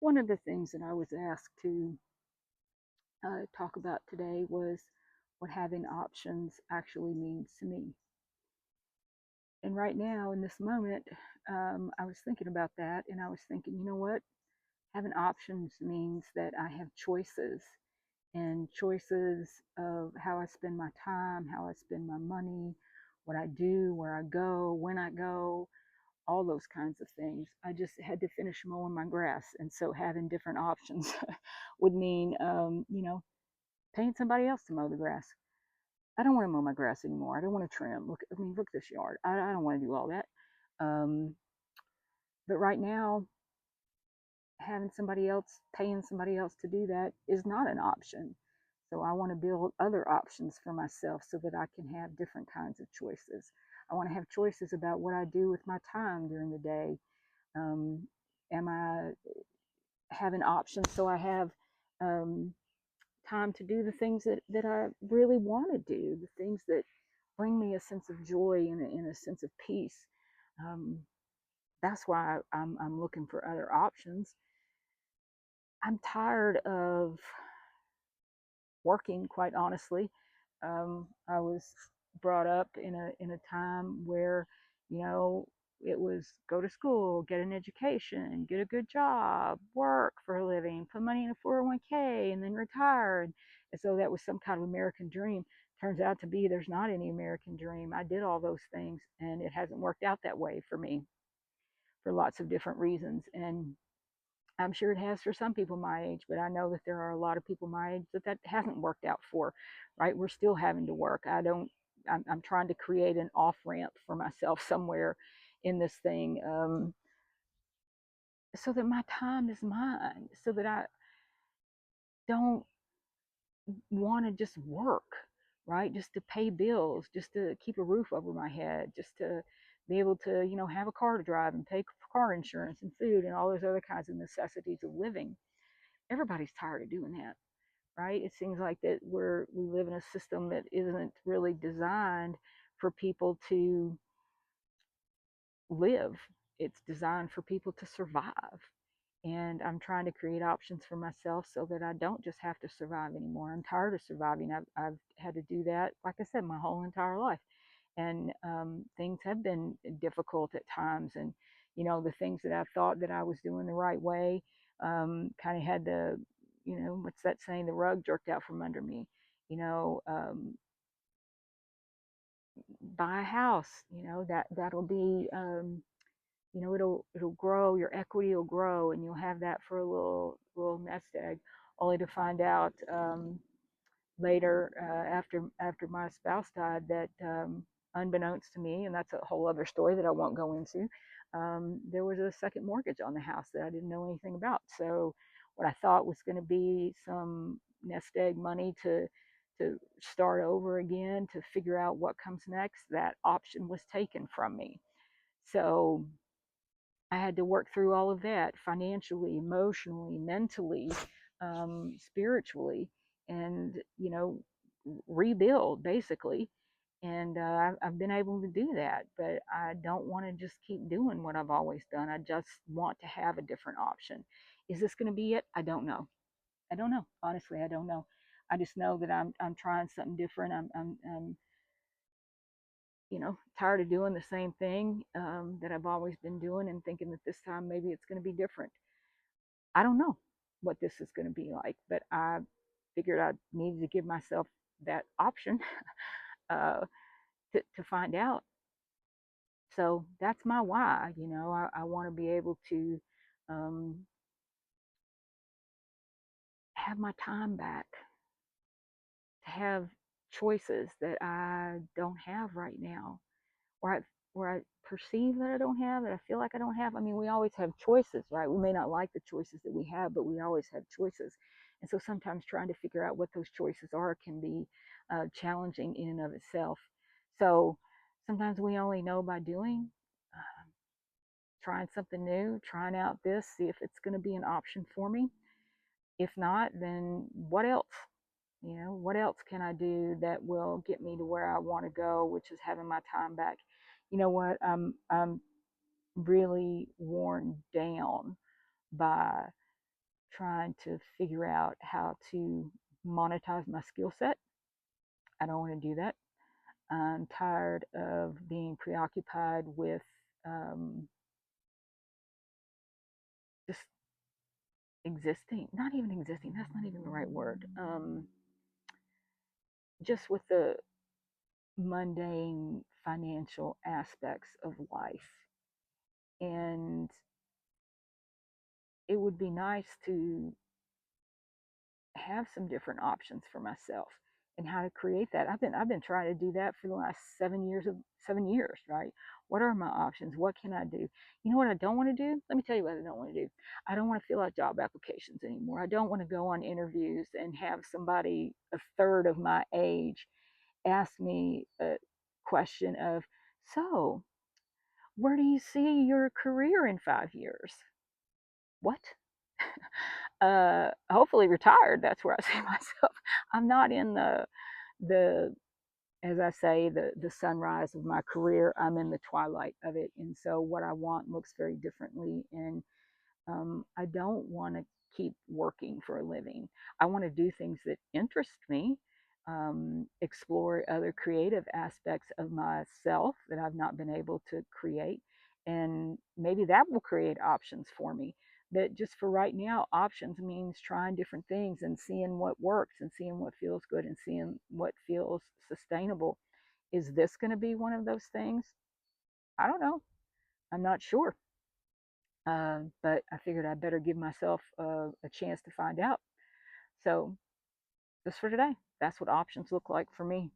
One of the things that I was asked to talk about today was what having options actually means to me. And right now, in this moment, I was thinking about that and I was thinking, you know what? Having options means that I have choices and choices of how I spend my time, how I spend my money, what I do, where I go, when I go, all those kinds of things. I just had to finish mowing my grass. And so having different options would mean, paying somebody else to mow the grass. I don't want to mow my grass anymore. I don't want to trim. Look at this yard. I don't want to do all that. Um, but right now, having somebody else, paying somebody else to do that is not an option. So I want to build other options for myself so that I can have different kinds of choices. I want to have choices about what I do with my time during the day. Um, am I having options so I have um, time to do the things that I really want to do, the things that bring me a sense of joy and a sense of peace. Um, that's why I'm looking for other options. I'm tired of working, quite honestly. I was brought up in a time where, you know, it was go to school, get an education, get a good job, work for a living, put money in a 401k, and then retire. And so that was some kind of American dream. Turns out to be there's not any American dream. I did all those things, and it hasn't worked out that way for me for lots of different reasons. And I'm sure it has for some people my age, but I know that there are a lot of people my age that hasn't worked out for, right? We're still having to work. I'm trying to create an off ramp for myself somewhere in this thing, so that my time is mine, so that I don't want to just work, right? Just to pay bills, just to keep a roof over my head, just to be able to, have a car to drive and pay car insurance and food and all those other kinds of necessities of living. Everybody's tired of doing that, right? It seems like that we live in a system that isn't really designed for people to live. It's designed for people to survive. And I'm trying to create options for myself so that I don't just have to survive anymore. I'm tired of surviving. I've had to do that, like I said, my whole entire life. And things have been difficult at times. And, the things that I thought that I was doing the right way kind of had to, what's that saying? The rug jerked out from under me. You know, buy a house. That'll be it'll grow, your equity will grow, and you'll have that for a little nest egg, only to find out later, after my spouse died, that unbeknownst to me, and that's a whole other story that I won't go into, there was a second mortgage on the house that I didn't know anything about. So what I thought was going to be some nest egg money to start over again, to figure out what comes next, that option was taken from me. So I had to work through all of that financially, emotionally, mentally, spiritually, and rebuild basically. And I've been able to do that, but I don't want to just keep doing what I've always done. I just want to have a different option. Is this going to be it? I don't know. I don't know. Honestly, I don't know. I just know that I'm trying something different. I'm tired of doing the same thing that I've always been doing, and thinking that this time maybe it's going to be different. I don't know what this is going to be like, but I figured I needed to give myself that option uh, to find out. So that's my why. I want to be able to um, have my time back, to have choices that I don't have right now, where I perceive that I don't have, that I feel like I don't have. I mean, we always have choices, right? We may not like the choices that we have, but we always have choices. And so sometimes trying to figure out what those choices are can be challenging in and of itself. So sometimes we only know by doing, uh, trying something new, trying out this, see if it's going to be an option for me. If not, then what else? What else can I do that will get me to where I want to go, which is having my time back? You know what? I'm really worn down by trying to figure out how to monetize my skill set. I don't want to do that. I'm tired of being preoccupied with just existing, not even existing, that's not even the right word. Just with the mundane financial aspects of life. And it would be nice to have some different options for myself and how to create that. I've been trying to do that for the last 7 years, right? What are my options? What can I do? You know what I don't want to do? Let me tell you what I don't want to do. I don't want to fill out job applications anymore. I don't want to go on interviews and have somebody a third of my age ask me a question of, so where do you see your career in 5 years? What? Hopefully retired. That's where I see myself. I'm not in the as I say, the sunrise of my career. I'm in the twilight of it, and so what I want looks very differently. And I don't want to keep working for a living. I want to do things that interest me, explore other creative aspects of myself that I've not been able to create. And maybe that will create options for me. But just for right now, options means trying different things and seeing what works and seeing what feels good and seeing what feels sustainable. Is this going to be one of those things? I don't know. I'm not sure. But I figured I'd better give myself a chance to find out. So, just for today, that's what options look like for me.